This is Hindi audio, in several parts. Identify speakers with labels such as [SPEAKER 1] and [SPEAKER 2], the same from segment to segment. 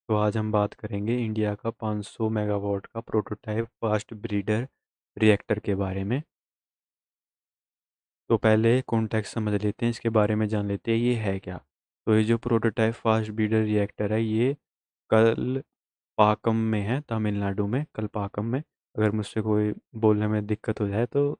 [SPEAKER 1] तो आज हम बात करेंगे इंडिया का 500 मेगावाट का प्रोटोटाइप फास्ट ब्रीडर रिएक्टर के बारे में। तो पहले कॉन्टेक्स्ट समझ लेते हैं, इसके बारे में जान लेते हैं ये है क्या। तो ये जो प्रोटोटाइप फास्ट ब्रीडर रिएक्टर है ये कल पाकम में है, तमिलनाडु में कलपाकम में। अगर मुझसे कोई बोलने में दिक्कत हो जाए तो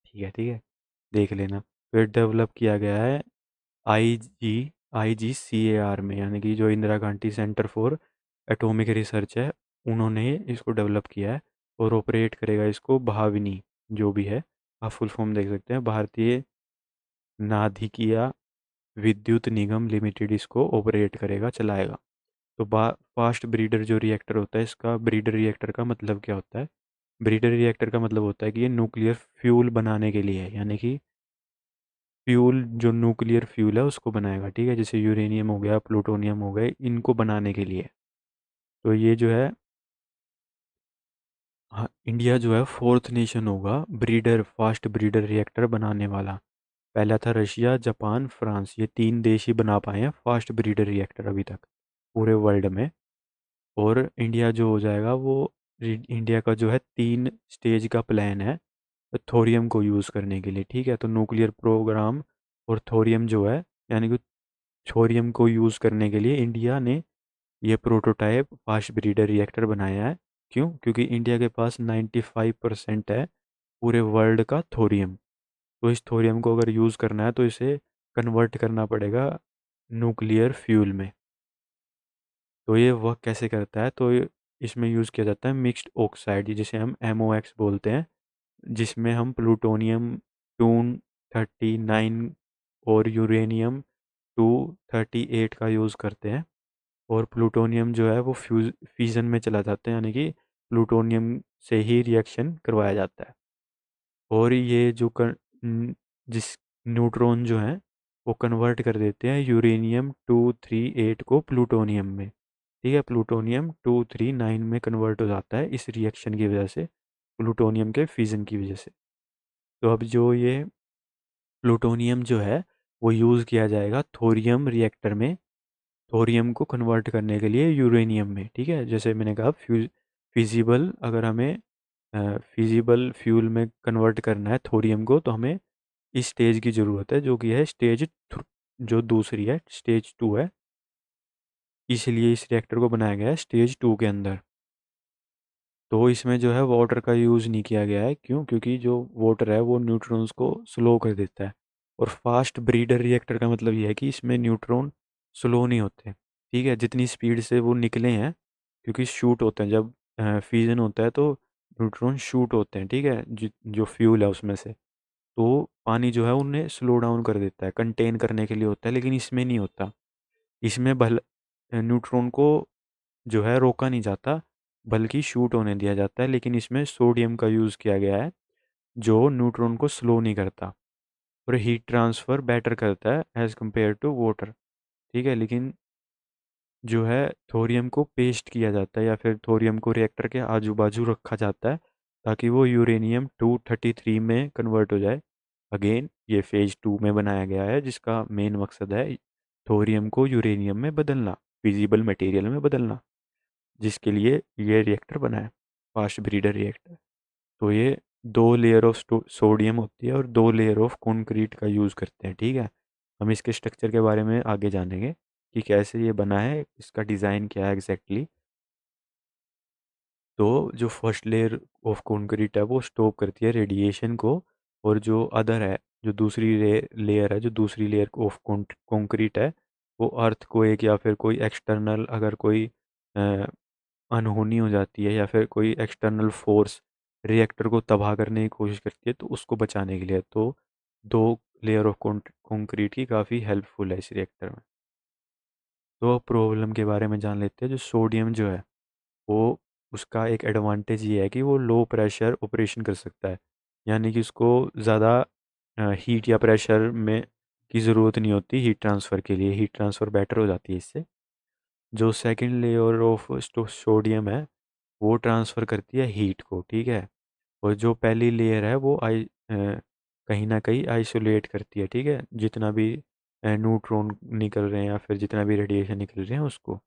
[SPEAKER 1] ठीक है देख लेना। फिर डेवलप किया गया है IGCAR में, यानी कि जो Indira Gandhi centre for atomic research है, उन्होंने इसको डेवलप किया है। और ऑपरेट करेगा इसको भाविनी, जो भी है, आप फुल फॉर्म देख सकते हैं, भारतीय नाभिकीय विद्युत निगम लिमिटेड इसको ऑपरेट करेगा, चलाएगा। तो फास्ट ब्रीडर जो रिएक्टर होता है, इसका ब्रीडर रिएक्टर का मतलब क्या होता है? ब्रीडर रिएक्टर का मतलब होता है कि ये न्यूक्लियर फ्यूल बनाने के लिए है, यानी कि फ्यूल, जो न्यूक्लियर फ्यूल है उसको बनाएगा, ठीक है, जैसे यूरेनियम हो गया, प्लूटोनियम हो गए, इनको बनाने के लिए। तो ये जो है, हाँ, इंडिया जो है फोर्थ नेशन होगा ब्रीडर, फास्ट ब्रीडर रिएक्टर बनाने वाला। पहला था रशिया, जापान, फ्रांस, ये तीन देश ही बना पाए हैं फास्ट ब्रीडर रिएक्टर अभी तक पूरे वर्ल्ड में। और इंडिया जो हो जाएगा वो, इंडिया का जो है 3 स्टेज का प्लान है थोरियम को यूज़ करने के लिए, ठीक है। तो न्यूक्लियर प्रोग्राम और थोरियम जो है, यानी कि थोरियम को यूज़ करने के लिए इंडिया ने ये प्रोटोटाइप फास्ट ब्रीडर रिएक्टर बनाया है। क्यों? क्योंकि इंडिया के पास 95% है पूरे वर्ल्ड का थोरियम। तो इस थोरियम को अगर यूज़ करना है तो इसे कन्वर्ट करना पड़ेगा न्यूक्लियर फ्यूल में। तो ये वर्क कैसे करता है? तो इसमें यूज़ किया जाता है मिक्स्ड ऑक्साइड, जिसे हम MOX बोलते हैं, जिसमें हम प्लूटोनियम 239 और यूरेनियम 238 का यूज़ करते हैं। और प्लूटोनियम जो है वो फ्यूज़न में चला जाता है, यानी कि प्लूटोनियम से ही रिएक्शन करवाया जाता है। और ये जो जिस न्यूट्रॉन जो हैं वो कन्वर्ट कर देते हैं यूरेनियम 238 को प्लूटोनियम में, ठीक है। प्लूटोनियम 239 में कन्वर्ट हो जाता है इस रिएक्शन की वजह से, प्लूटोनियम के फिजन की वजह से। तो अब जो ये प्लूटोनियम जो है वो यूज़ किया जाएगा थोरियम रिएक्टर में, थोरियम को कन्वर्ट करने के लिए यूरेनियम में, ठीक है। जैसे मैंने कहा फिजिबल, अगर हमें फिजिबल फ्यूल में कन्वर्ट करना है थोरियम को, तो हमें इस स्टेज की ज़रूरत है, जो कि है जो दूसरी है, स्टेज 2 है। इसलिए इस रिएक्टर को बनाया गया है स्टेज 2 के अंदर। तो इसमें जो है वाटर का यूज़ नहीं किया गया है। क्यों? क्योंकि जो वाटर है वो न्यूट्रॉन्स को स्लो कर देता है। और फास्ट ब्रीडर रिएक्टर का मतलब ये है कि इसमें न्यूट्रॉन स्लो नहीं होते, ठीक है, जितनी स्पीड से वो निकले हैं। क्योंकि शूट होते हैं, जब फ्यूजन होता है तो न्यूट्रॉन शूट होते हैं, ठीक है, जो फ्यूल है उसमें से। तो पानी जो है उन्हें स्लो डाउन कर देता है, कंटेन करने के लिए होता है, लेकिन इसमें नहीं होता। इसमें न्यूट्रॉन को जो है रोका नहीं जाता, बल्कि शूट होने दिया जाता है। लेकिन इसमें सोडियम का यूज़ किया गया है, जो न्यूट्रॉन को स्लो नहीं करता और हीट ट्रांसफ़र बेटर करता है एज़ कम्पेयर टू वाटर, ठीक है। लेकिन जो है थोरियम को पेस्ट किया जाता है, या फिर थोरियम को रिएक्टर के आजू बाजू रखा जाता है, ताकि वो यूरेनियम 233 में कन्वर्ट हो जाए। अगेन ये फेज़ 2 में बनाया गया है, जिसका मेन मकसद है थोरियम को यूरेनियम में बदलना, फिजिबल मटेरियल में बदलना, जिसके लिए ये रिएक्टर बना है, फास्ट ब्रीडर रिएक्टर। तो ये 2 लेयर ऑफ सोडियम होती है और 2 लेयर ऑफ कंक्रीट का यूज़ करते हैं, ठीक है। हम इसके स्ट्रक्चर के बारे में आगे जानेंगे कि कैसे ये बना है, इसका डिज़ाइन क्या है एग्जैक्टली। तो जो फर्स्ट लेयर ऑफ कंक्रीट है वो स्टॉप करती है रेडिएशन को। और जो अदर है, जो दूसरी लेयर है, जो दूसरी लेयर ऑफ कंक्रीट है, वो अर्थ को एक, या फिर कोई एक्सटर्नल, अगर कोई अ, अनहोनी हो जाती है, या फिर कोई एक्सटर्नल फोर्स रिएक्टर को तबाह करने की कोशिश करती है, तो उसको बचाने के लिए। तो 2 लेयर ऑफ कंक्रीट की काफ़ी हेल्पफुल है इस रिएक्टर में। तो प्रॉब्लम के बारे में जान लेते हैं। जो सोडियम जो है वो, उसका एक एडवांटेज ये है कि वो लो प्रेशर ऑपरेशन कर सकता है, यानी कि उसको ज़्यादा हीट या प्रेशर में की ज़रूरत नहीं होती हीट ट्रांसफ़र के लिए, हीट ट्रांसफ़र बेटर हो जाती है इससे। जो सेकंड लेयर ऑफ सोडियम है वो ट्रांसफ़र करती है हीट को, ठीक है। और जो पहली लेयर है वो कहीं ना कहीं आइसोलेट करती है, ठीक है, जितना भी न्यूट्रॉन निकल रहे हैं या फिर जितना भी रेडिएशन निकल रहे हैं उसको।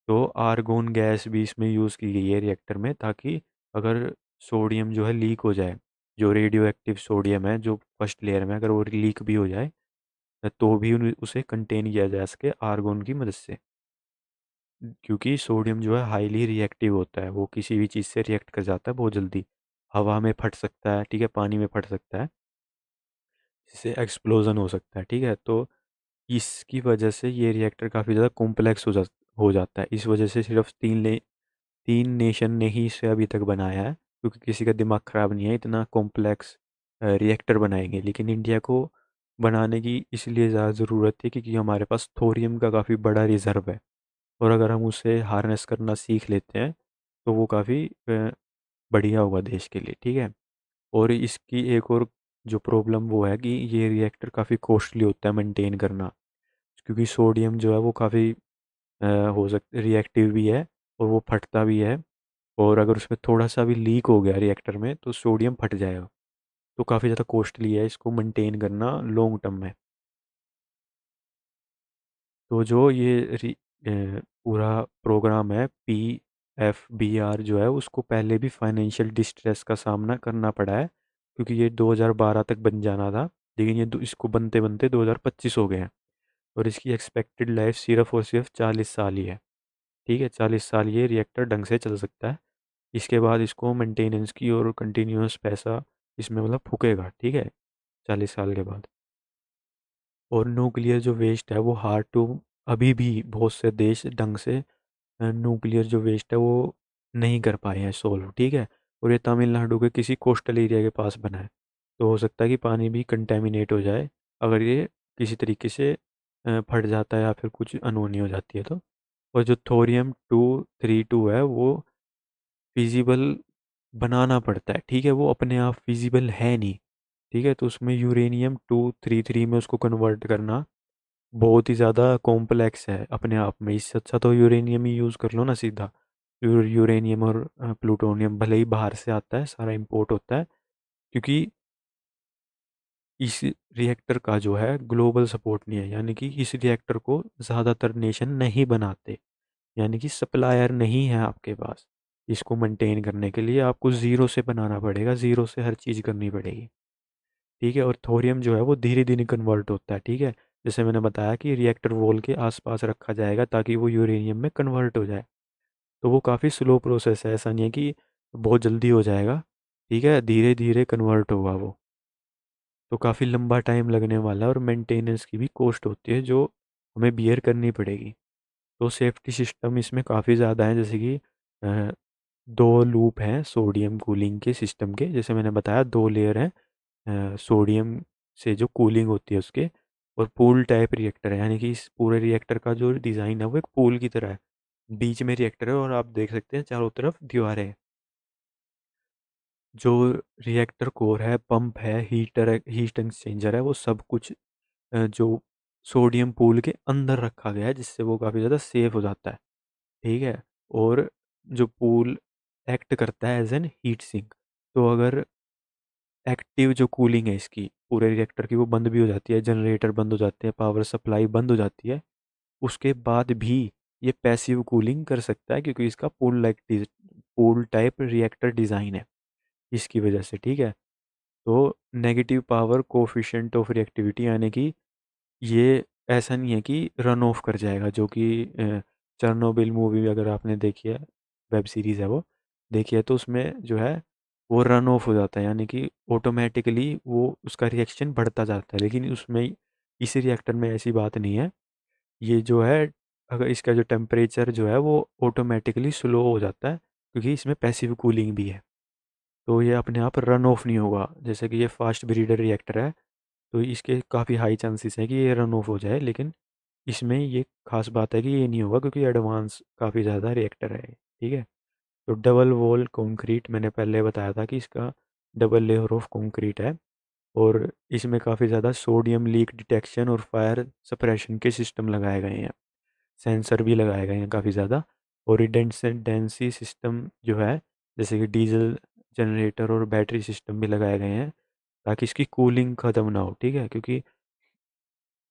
[SPEAKER 1] तो आर्गोन गैस भी इसमें यूज़ की गई है रिएक्टर में, ताकि अगर सोडियम जो है लीक हो जाए, जो रेडियो एक्टिव सोडियम है जो फर्स्ट लेयर में, अगर वो लीक भी हो जाए तो भी उसे कंटेन किया जा सके आर्गोन की मदद से। क्योंकि सोडियम जो है हाईली रिएक्टिव होता है, वो किसी भी चीज़ से रिएक्ट कर जाता है बहुत जल्दी। हवा में फट सकता है, ठीक है, पानी में फट सकता है, जिससे एक्सप्लोजन हो सकता है, ठीक है। तो इसकी वजह से ये रिएक्टर काफ़ी ज़्यादा कॉम्प्लेक्स हो जाता है। इस वजह से सिर्फ 3 नेशन ने ही इसे अभी तक बनाया है, क्योंकि किसी का दिमाग ख़राब नहीं है इतना कॉम्प्लेक्स रिएक्टर बनाएंगे। लेकिन इंडिया को बनाने की इसलिए ज़्यादा ज़रूरत थी क्योंकि हमारे पास थोरियम का काफ़ी बड़ा रिजर्व है, और अगर हम उसे हार्नेस करना सीख लेते हैं तो वो काफ़ी बढ़िया होगा देश के लिए, ठीक है। और इसकी एक और जो प्रॉब्लम वो है कि ये रिएक्टर काफ़ी कॉस्टली होता है मेंटेन करना, क्योंकि सोडियम जो है वो काफ़ी हो सकता रिएक्टिव भी है, और वो फटता भी है। और अगर उसमें थोड़ा सा भी लीक हो गया रिएक्टर में तो सोडियम फट जाएगा। तो काफ़ी ज़्यादा कॉस्टली है इसको मेंटेन करना लॉन्ग टर्म में। तो जो ये पूरा प्रोग्राम है PFBR जो है, उसको पहले भी फाइनेंशियल डिस्ट्रेस का सामना करना पड़ा है, क्योंकि ये 2012 तक बन जाना था। लेकिन इसको बनते बनते 2025 हो गए हैं, और इसकी एक्सपेक्टेड लाइफ सिर्फ और सिर्फ 40 साल ही है, ठीक है। 40 साल ये रिएक्टर ढंग से चल सकता है। इसके बाद इसको मेंटेनेंस की और कंटिन्यूस पैसा इसमें मतलब फूकेगा, ठीक है, 40 साल के बाद। और न्यूक्लियर जो वेस्ट है वो हार्ड टू, अभी भी बहुत से देश ढंग से न्यूक्लियर जो वेस्ट है वो नहीं कर पाए हैं सोल्व, ठीक है। और ये तमिलनाडु के किसी कोस्टल एरिया के पास बना है, तो हो सकता है कि पानी भी कंटेमिनेट हो जाए अगर ये किसी तरीके से फट जाता है या फिर कुछ अनहोनी हो जाती है तो। और जो थोरियम 232 है वो फिजिबल बनाना पड़ता है, ठीक है, वो अपने आप फिजिबल है नहीं, ठीक है। तो उसमें यूरेनियम 233 में उसको कन्वर्ट करना बहुत ही ज़्यादा कॉम्प्लेक्स है अपने आप में। इससे अच्छा तो यूरेनियम ही यूज़ कर लो ना सीधा। यूरेनियम और प्लूटोनियम भले ही बाहर से आता है, सारा इंपोर्ट होता है, क्योंकि इस रिएक्टर का जो है ग्लोबल सपोर्ट नहीं है, यानी कि इस रिएक्टर को ज़्यादातर नेशन नहीं बनाते, यानी कि सप्लायर नहीं है आपके पास। इसको मेंटेन करने के लिए आपको ज़ीरो से बनाना पड़ेगा, ज़ीरो से हर चीज़ करनी पड़ेगी, ठीक है। और थोरियम जो है वो धीरे धीरे कन्वर्ट होता है, ठीक है। जैसे मैंने बताया कि रिएक्टर वॉल के आसपास रखा जाएगा ताकि वो यूरेनियम में कन्वर्ट हो जाए। तो वो काफ़ी स्लो प्रोसेस है, ऐसा नहीं है कि बहुत जल्दी हो जाएगा, ठीक है, धीरे धीरे कन्वर्ट होगा वो। तो काफ़ी लंबा टाइम लगने वाला है, और मेंटेनेंस की भी कॉस्ट होती है जो हमें बियर करनी पड़ेगी। तो सेफ्टी सिस्टम इसमें काफ़ी ज़्यादा है, जैसे कि अ, 2 लूप हैं सोडियम कूलिंग के सिस्टम के, जैसे मैंने बताया 2 लेयर हैं सोडियम से जो कूलिंग होती है उसके। और पूल टाइप रिएक्टर है, यानी कि इस पूरे रिएक्टर का जो डिज़ाइन है वो एक पूल की तरह है। बीच में रिएक्टर है और आप देख सकते हैं चारों तरफ दीवारें हैं। जो रिएक्टर कोर है, पंप है, हीटर है, हीट एक्सचेंजर है, वो सब कुछ जो सोडियम पूल के अंदर रखा गया है, जिससे वो काफ़ी ज़्यादा सेफ हो जाता है, ठीक है। और जो पूल एक्ट करता है एज एन हीट सिंक। तो अगर एक्टिव जो कूलिंग है इसकी पूरे रिएक्टर की वो बंद भी हो जाती है, जनरेटर बंद हो जाते हैं, पावर सप्लाई बंद हो जाती है, उसके बाद भी ये पैसिव कूलिंग कर सकता है, क्योंकि इसका पूल टाइप रिएक्टर डिज़ाइन है इसकी वजह से, ठीक है। तो negative power coefficient of reactivity, यानी कि ये ऐसा नहीं है कि रन ऑफ कर जाएगा, जो कि चर्नोबिल मूवी अगर आपने देखी है, वेब सीरीज़ है वो, देखी है, तो उसमें जो है वो रन ऑफ हो जाता है, यानी कि ऑटोमेटिकली वो उसका रिएक्शन बढ़ता जाता है। लेकिन उसमें इसी रिएक्टर में ऐसी बात नहीं है। ये जो है, अगर इसका जो टेम्परेचर जो है वो ऑटोमेटिकली स्लो हो जाता है, क्योंकि इसमें पैसिव कूलिंग भी है। तो ये अपने आप रन ऑफ नहीं होगा, जैसे कि ये फास्ट ब्रीडर रिएक्टर है, तो इसके काफ़ी हाई चांसेस हैं कि ये रन ऑफ हो जाए। लेकिन इसमें ये खास बात है कि ये नहीं होगा, क्योंकि एडवांस काफ़ी ज़्यादा रिएक्टर है, ठीक है। तो डबल वॉल कंक्रीट मैंने पहले बताया था कि इसका डबल लेयर ऑफ कंक्रीट है, और इसमें काफ़ी ज़्यादा सोडियम लीक डिटेक्शन और फायर सप्रेशन के सिस्टम लगाए गए हैं, सेंसर भी लगाए गए हैं काफ़ी ज़्यादा। और रिडेंडेंसी सिस्टम जो है, जैसे कि डीजल जनरेटर और बैटरी सिस्टम भी लगाए गए हैं, ताकि इसकी कूलिंग ख़त्म ना हो, ठीक है। क्योंकि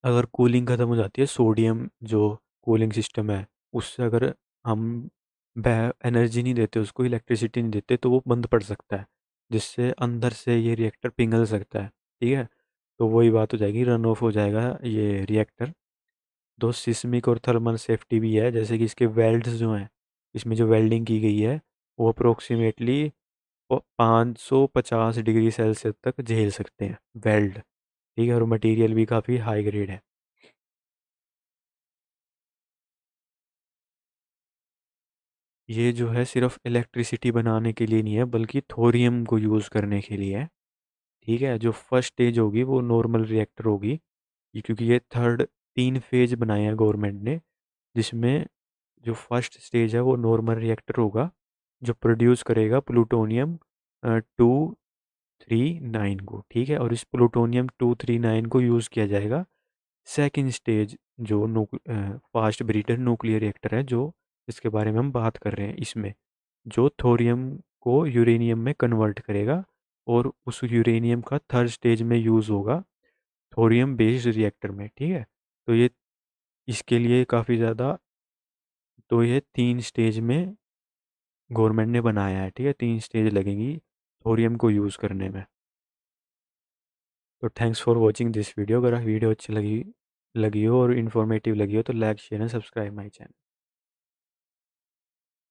[SPEAKER 1] अगर कूलिंग ख़त्म हो जाती है, सोडियम जो कूलिंग सिस्टम है उससे अगर हम एनर्जी नहीं देते उसको, इलेक्ट्रिसिटी नहीं देते, तो वो बंद पड़ सकता है, जिससे अंदर से ये रिएक्टर पिघल सकता है। ठीक है, तो वही बात हो जाएगी, रन ऑफ हो जाएगा ये रिएक्टर। दो सिस्मिक और थर्मल सेफ्टी भी है, जैसे कि इसके वेल्ड्स जो हैं, इसमें जो वेल्डिंग की गई है वो अप्रोक्सीमेटली 550 डिग्री सेल्सियस तक झेल सकते हैं वेल्ड। ठीक है, और मटेरियल भी काफ़ी हाई ग्रेड है। ये जो है सिर्फ इलेक्ट्रिसिटी बनाने के लिए नहीं है, बल्कि थोरियम को यूज़ करने के लिए है। ठीक है, जो फर्स्ट स्टेज होगी वो नॉर्मल रिएक्टर होगी, क्योंकि ये थर्ड, 3 फेज बनाए हैं गवर्नमेंट ने, जिसमें जो फर्स्ट स्टेज है वो नॉर्मल रिएक्टर होगा, जो प्रोड्यूस करेगा प्लूटोनियम 239 को। ठीक है, और इस प्लूटोनियम 239 को यूज़ किया जाएगा सेकंड स्टेज, जो फास्ट ब्रीडर न्यूक्लियर रिएक्टर है, जो इसके बारे में हम बात कर रहे हैं, इसमें जो थोरियम को यूरेनियम में कन्वर्ट करेगा, और उस यूरेनियम का थर्ड स्टेज में यूज़ होगा थोरियम बेस्ड रिएक्टर में। ठीक है, तो ये इसके लिए काफ़ी ज़्यादा, तो ये 3 स्टेज में गवर्नमेंट ने बनाया है। ठीक है, 3 स्टेज लगेंगी थोरियम को यूज़ करने में। तो thanks for watching this video. अगर वीडियो अच्छी लगी लगी हो और इन्फॉर्मेटिव लगी हो तो like share and subscribe my channel.